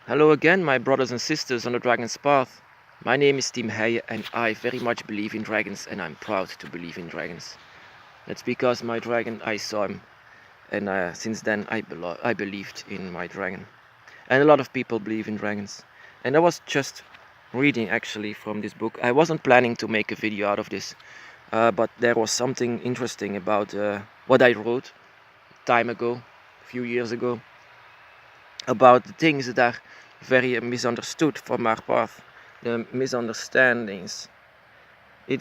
Hello again, my brothers and sisters on the Dragon's Path. My name is Tim Heijen and I very much believe in dragons, and I'm proud to believe in dragons. That's because my dragon, I saw him, and since then I believed in my dragon. And a lot of people believe in dragons. And I was just reading actually from this book. I wasn't planning to make a video out of this, but there was something interesting about what I wrote time ago, a few years ago, about the things that are very misunderstood from our path, the misunderstandings. It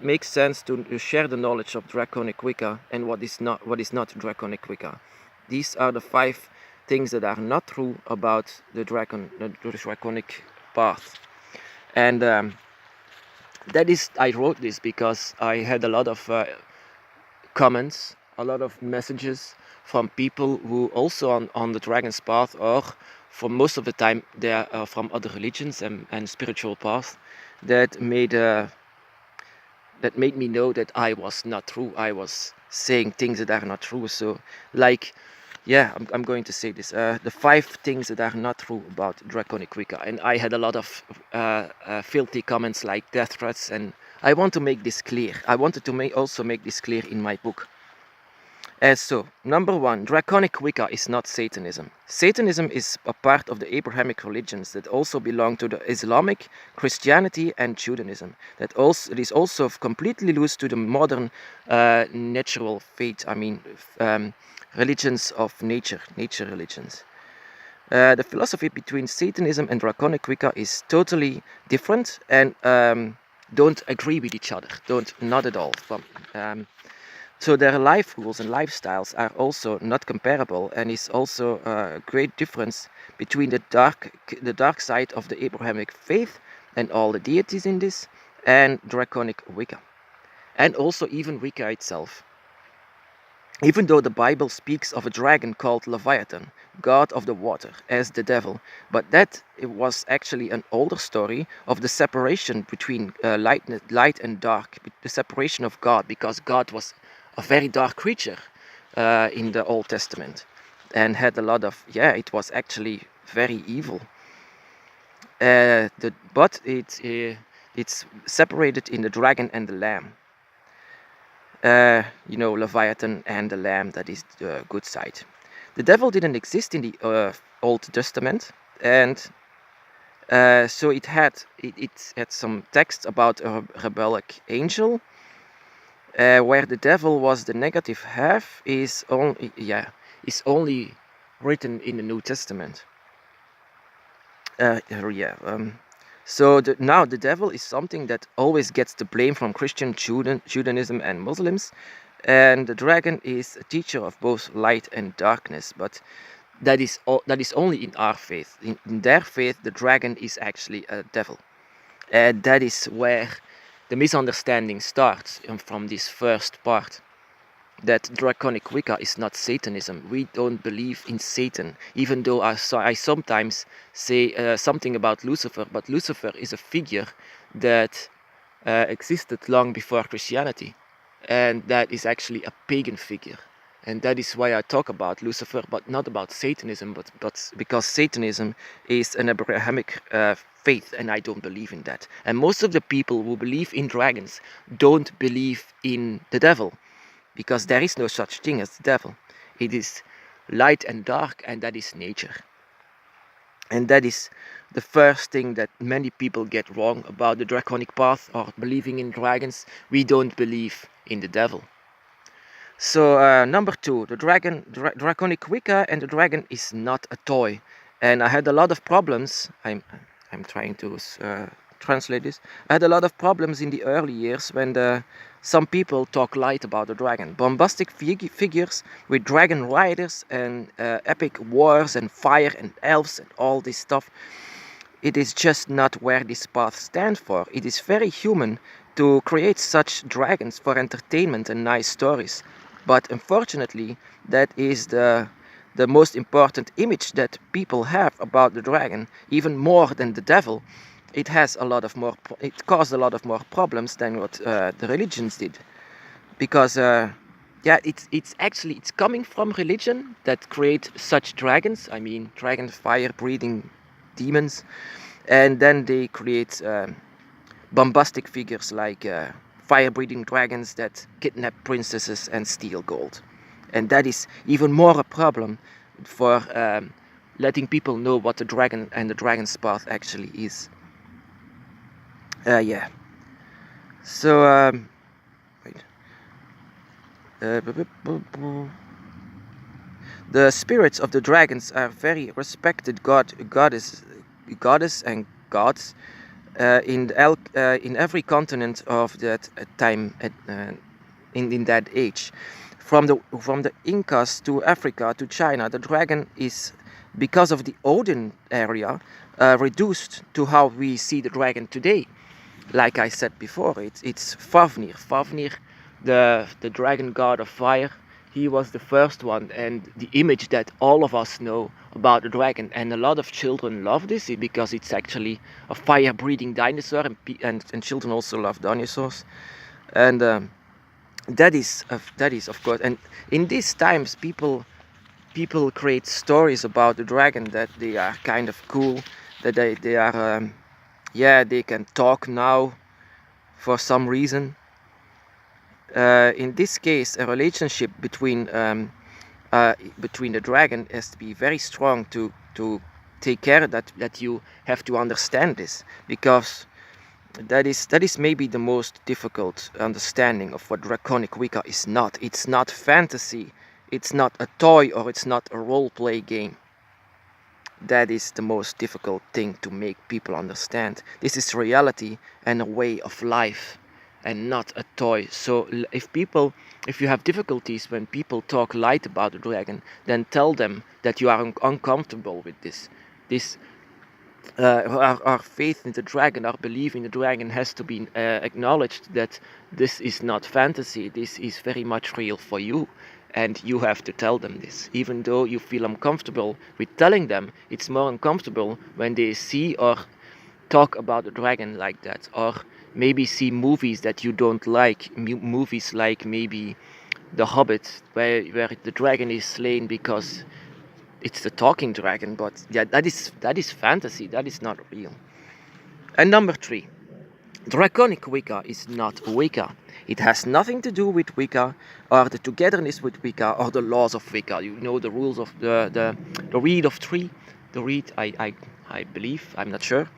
makes sense to share the knowledge of Draconic Wicca and what is not Draconic Wicca. These are the 5 things that are not true about the Draconic path. And I wrote this because I had a lot of comments, a lot of messages from people who also on the Dragon's Path, or for most of the time they are from other religions and spiritual paths, that made me know that I was not true. I was saying things that are not true. So, like, yeah, I'm going to say this. The 5 things that are not true about Draconic Wicca. And I had a lot of filthy comments like death threats. And I want to make this clear. I wanted to also make this clear in my book. So, number 1, Draconic Wicca is not Satanism. Satanism is a part of the Abrahamic religions that also belong to the Islamic, Christianity and Judaism. It is also completely loose to the modern natural faith, religions of nature religions. The philosophy between Satanism and Draconic Wicca is totally different and don't agree with each other. Not at all. So their life rules and lifestyles are also not comparable, and is also a great difference between the dark side of the Abrahamic faith and all the deities in this, and Draconic Wicca, and also even Wicca itself. Even though the Bible speaks of a dragon called Leviathan, god of the water, as the devil, but it was actually an older story of the separation between light and dark, the separation of God, because God was a very dark creature in the Old Testament, and had a lot of, it was actually very evil. But it's separated in the dragon and the lamb. Leviathan and the lamb, that is the good side. The devil didn't exist in the Old Testament, and so it had some texts about a rebellic angel, where the devil was the negative half, is only written in the New Testament. So now the devil is something that always gets the blame from Christian, Judaism and Muslims, and the dragon is a teacher of both light and darkness. But that is only in our faith. In their faith, the dragon is actually a devil, and that is where the misunderstanding starts from this first part. That Draconic Wicca is not Satanism. We don't believe in Satan, even though I sometimes say something about Lucifer, but Lucifer is a figure that existed long before Christianity, and that is actually a pagan figure. And that is why I talk about Lucifer, but not about Satanism, but because Satanism is an Abrahamic faith, and I don't believe in that. And most of the people who believe in dragons don't believe in the devil, because there is no such thing as the devil. It is light and dark, and that is nature. And that is the first thing that many people get wrong about the Draconic path or believing in dragons. We don't believe in the devil. So number 2, the Draconic Wicca and the dragon is not a toy. And I had a lot of problems. I'm trying to translate this. I had a lot of problems in the early years when some people talk light about the dragon. Bombastic figures with dragon riders and epic wars and fire and elves and all this stuff. It is just not where this path stands for. It is very human to create such dragons for entertainment and nice stories. But unfortunately, that is the most important image that people have about the dragon, even more than the devil. It caused a lot of more problems than what the religions did, because yeah, it's coming from religion that create such dragons. I mean, dragon fire breathing demons, and then they create bombastic figures like fire breathing dragons that kidnap princesses and steal gold, and that is even more a problem for letting people know what the dragon and the dragon's path actually is. Yeah. So wait. The spirits of the dragons are very respected goddess and gods in every continent of that time in that age. From the Incas to Africa to China, the dragon is, because of the Odin area, reduced to how we see the dragon today. Like I said before, it's Fafnir. Fafnir, the dragon god of fire. He was the first one, and the image that all of us know about the dragon. And a lot of children love this because it's actually a fire-breathing dinosaur, and children also love dinosaurs. And that is of course. And in these times, people create stories about the dragon that they are kind of cool, that they are yeah, they can talk now for some reason. In this case, a relationship between the dragon has to be very strong to take care that you have to understand this, because that is maybe the most difficult understanding of what Draconic Wicca is not. It's not fantasy, it's not a toy, or it's not a role-play game. That is the most difficult thing to make people understand. This is reality and a way of life, and not a toy. So if you have difficulties when people talk light about the dragon, then tell them that you are uncomfortable with this. Our faith in the dragon, our belief in the dragon has to be acknowledged, that this is not fantasy, this is very much real for you. And you have to tell them this. Even though you feel uncomfortable with telling them, it's more uncomfortable when they see or talk about the dragon like that. Or maybe see movies that you don't like. Movies like maybe The Hobbit, where the dragon is slain because it's the talking dragon. But yeah, that is fantasy, that is not real. And number 3. Draconic Wicca is not Wicca. It has nothing to do with Wicca, or the togetherness with Wicca, or the laws of Wicca. You know the rules of the Reed of 3. The Reed, I believe, I'm not sure.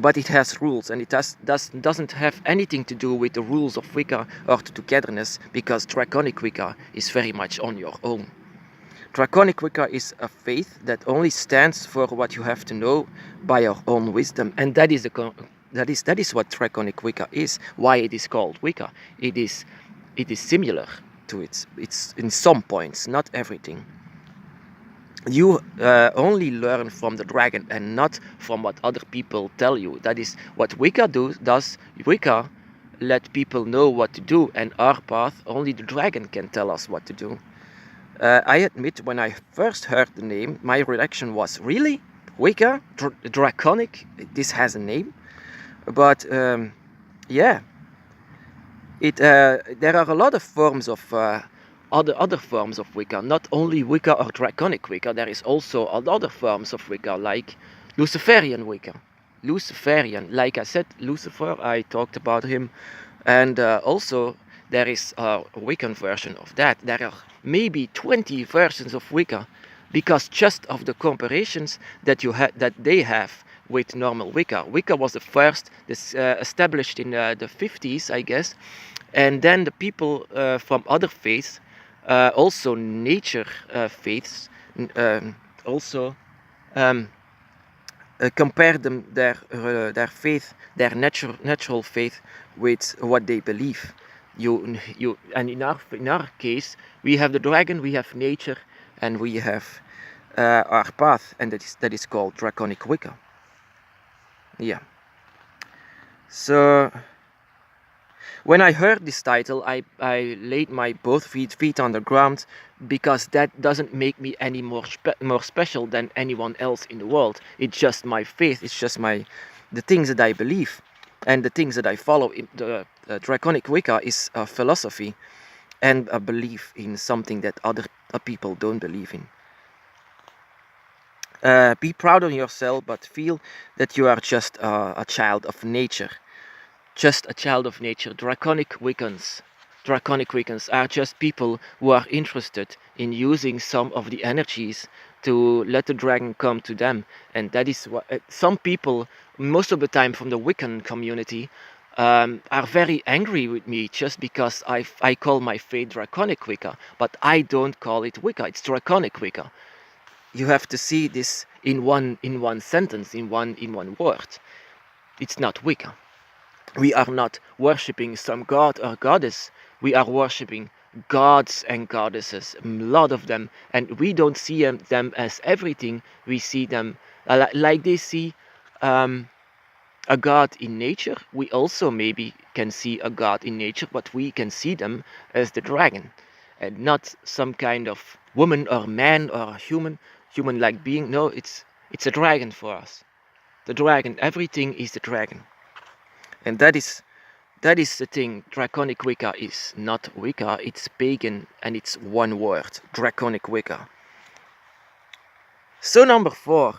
But it has rules, and it doesn't have anything to do with the rules of Wicca or the togetherness, because Draconic Wicca is very much on your own. Draconic Wicca is a faith that only stands for what you have to know by your own wisdom, and that is what Draconic Wicca is. Why it is called Wicca? It is similar to it. It's in some points, not everything. You only learn from the dragon and not from what other people tell you. That is what Wicca does. Wicca let people know what to do, and our path, only the dragon can tell us what to do. I admit, when I first heard the name, my reaction was, really? Wicca? Draconic? This has a name? But yeah, there are a lot of forms of other forms of Wicca, not only Wicca or Draconic Wicca. There is also other forms of Wicca, like Luciferian Wicca. Luciferian, like I said, Lucifer, I talked about him, and also there is a Wiccan version of that. There are maybe 20 versions of Wicca, because just of the comparisons that they have with normal Wicca. Wicca was the first, established in the 50s, I guess, and then the people from other faiths, also nature faiths, also compare their faith, their natural faith, with what they believe. And in our case, we have the dragon, we have nature, and we have our path, and that is called Draconic Wicca. Yeah. So when I heard this title, I laid my both feet on the ground, because that doesn't make me any more special than anyone else in the world. It's just my faith. It's just the things that I believe and the things that I follow. The Draconic Wicca is a philosophy, and a belief in something that other people don't believe in. Be proud of yourself, but feel that you are just a child of nature. Just a child of nature. Draconic Wiccans are just people who are interested in using some of the energies to let the dragon come to them. And that is what some people, most of the time from the Wiccan community, are very angry with me just because I call my faith Draconic Wicca, but I don't call it Wicca, it's Draconic Wicca. You have to see this in one sentence, in one word. It's not Wicca. We are not worshipping some god or goddess. We are worshipping gods and goddesses, a lot of them, and we don't see them as everything. We see them like they see a god in nature. We also maybe can see a god in nature, but we can see them as the dragon, and not some kind of woman or man or human-like being. No, it's a dragon for us. The dragon, everything is the dragon, and that is the thing. Draconic Wicca is not Wicca, it's pagan, and it's one word, Draconic Wicca. So number 4,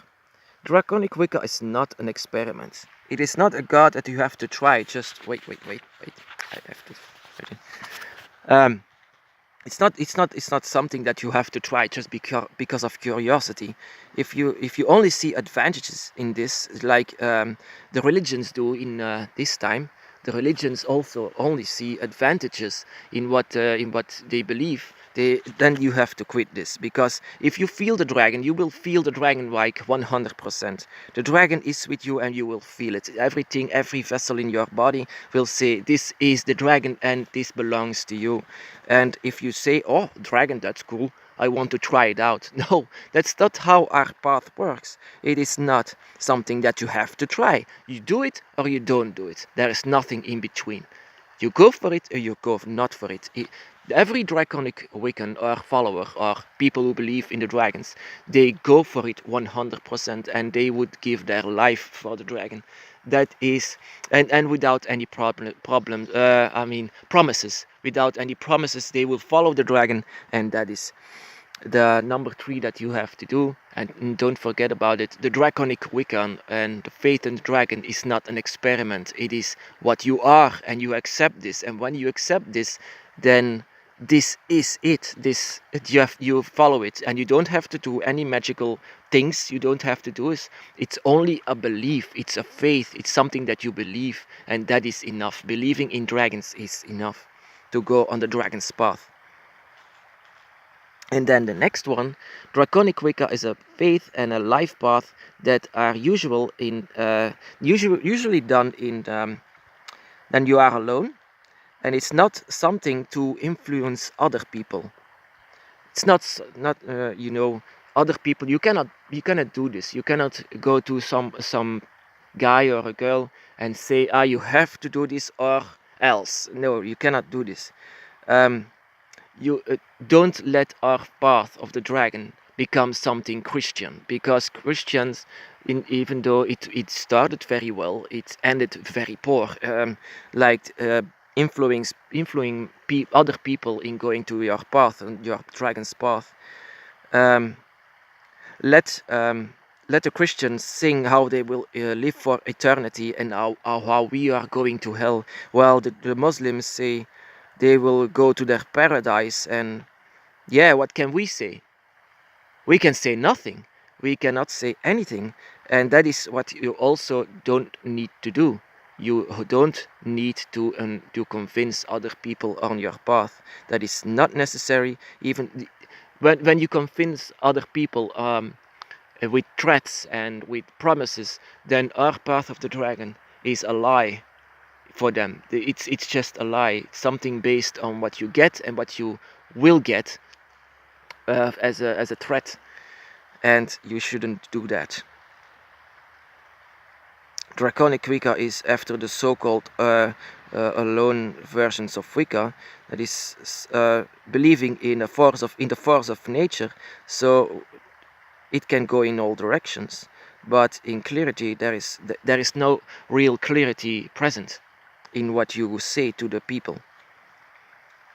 Draconic Wicca is not an experiment. It is not a god that you have to try. Just wait. I have to. It's not something that you have to try just because of curiosity. If you only see advantages in this, like the religions do in this time, the religions also only see advantages in what they believe. Then you have to quit this, because if you feel the dragon, you will feel the dragon like 100%. The dragon is with you and you will feel it. Every vessel in your body will say, this is the dragon and this belongs to you. And if you say, oh, dragon, that's cool, I want to try it out. No, that's not how our path works. It is not something that you have to try. You do it or you don't do it. There is nothing in between. You go for it or you go not for it. Every Draconic Wiccan or follower or people who believe in the dragons, they go for it 100%, and they would give their life for the dragon. That is, and without any promises. Without any promises, they will follow the dragon, and that is the number 3 that you have to do. And don't forget about it. The Draconic Wiccan and the faith in the dragon is not an experiment. It is what you are, and you accept this. And when you accept this, then this is it. You follow it, and you don't have to do any magical things. You don't have to do it. It's only a belief. It's a faith. It's something that you believe, and that is enough. Believing in dragons is enough to go on the dragon's path. And then the next one, Draconic Wicca, is a faith and a life path that are usually done in when you are alone, and it's not something to influence other people. It's not other people. You cannot do this. You cannot go to some guy or a girl and say, you have to do this or else. No, you cannot do this. You don't let our path of the dragon become something Christian, because Christians, even though it started very well, it ended very poor, influencing other people in going to your path and your dragon's path. Let the Christians sing how they will live for eternity, and how we are going to hell, while the Muslims say they will go to their paradise. And what can we say? We can say nothing. We cannot say anything. And that is what you also don't need to do. You don't need to convince other people on your path. That is not necessary. Even when you convince other people with threats and with promises, then our path of the dragon is a lie for them. It's just a lie. It's something based on what you get and what you will get as a threat, and you shouldn't do that. Draconic Wicca is after the so-called alone versions of Wicca, that is believing in the force of nature. So it can go in all directions, but in clarity there is no real clarity present in what you say to the people.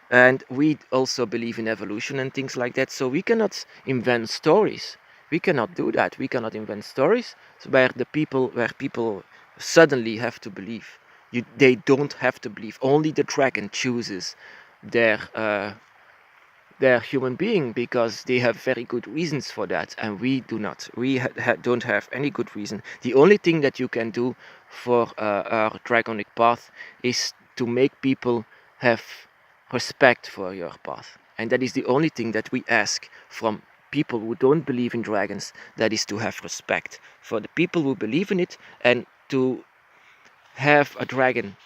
And we also believe in evolution and things like that, so we cannot invent stories. We cannot do that. We cannot invent stories where people suddenly have to believe. They don't have to believe. Only the dragon chooses their their human being, because they have very good reasons for that, and we do not. We don't have any good reason. The only thing that you can do for our draconic path is to make people have respect for your path, and that is the only thing that we ask from people who don't believe in dragons. That is to have respect for the people who believe in it, and to have a dragon.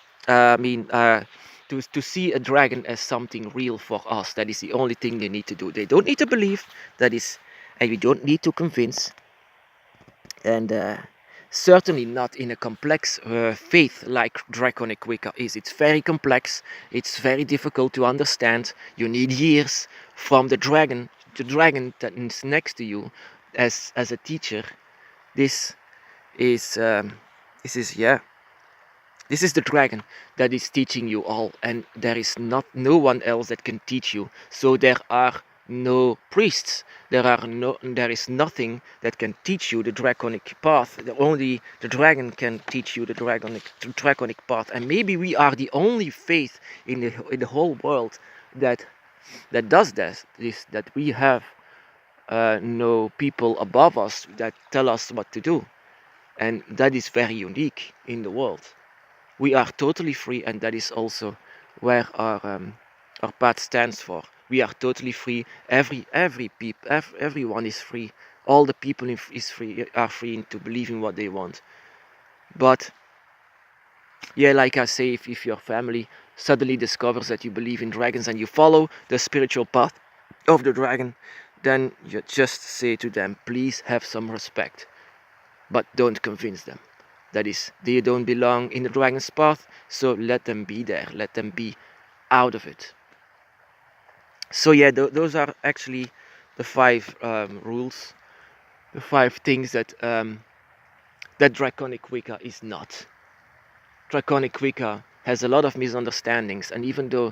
To see a dragon as something real for us. That is the only thing they need to do. They don't need to believe. That is, and we don't need to convince. And certainly not in a complex faith like Draconic Wicca is. It's very complex. It's very difficult to understand. You need years from the dragon that is next to you, as a teacher. This is yeah. This is the dragon that is teaching you all, and there is no one else that can teach you. So there are no priests. There is nothing that can teach you the draconic path. Only the dragon can teach you the draconic path. And maybe we are the only faith in the whole world that does this. That we have no people above us that tell us what to do, and that is very unique in the world. We are totally free, and that is also where our path stands for. We are totally free. Everyone is free. All the people are free to believe in what they want. But yeah, like I say, if your family suddenly discovers that you believe in dragons and you follow the spiritual path of the dragon, then you just say to them, please have some respect, but don't convince them. That is, they don't belong in the dragon's path, so let them be there. Let them be out of it. So yeah, those are actually the 5 rules, the 5 things that that Draconic Wicca is not. Draconic Wicca has a lot of misunderstandings, and even though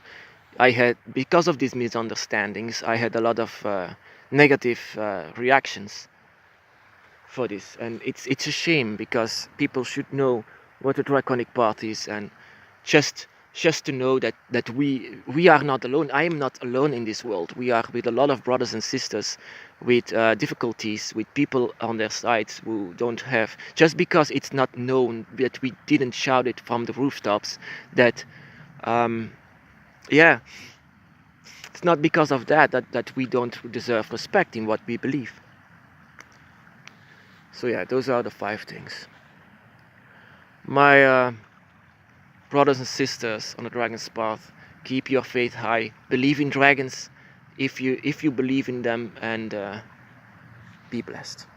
because of these misunderstandings, I had a lot of negative reactions for this, and it's a shame, because people should know what a draconic path is, and just to know that we are not alone. I am not alone in this world. We are with a lot of brothers and sisters with difficulties, with people on their sides who don't have, just because it's not known, that we didn't shout it from the rooftops, that yeah, it's not because of that we don't deserve respect in what we believe. So yeah, those are the 5 things. My brothers and sisters on the dragon's path, keep your faith high. Believe in dragons if you believe in them, and be blessed.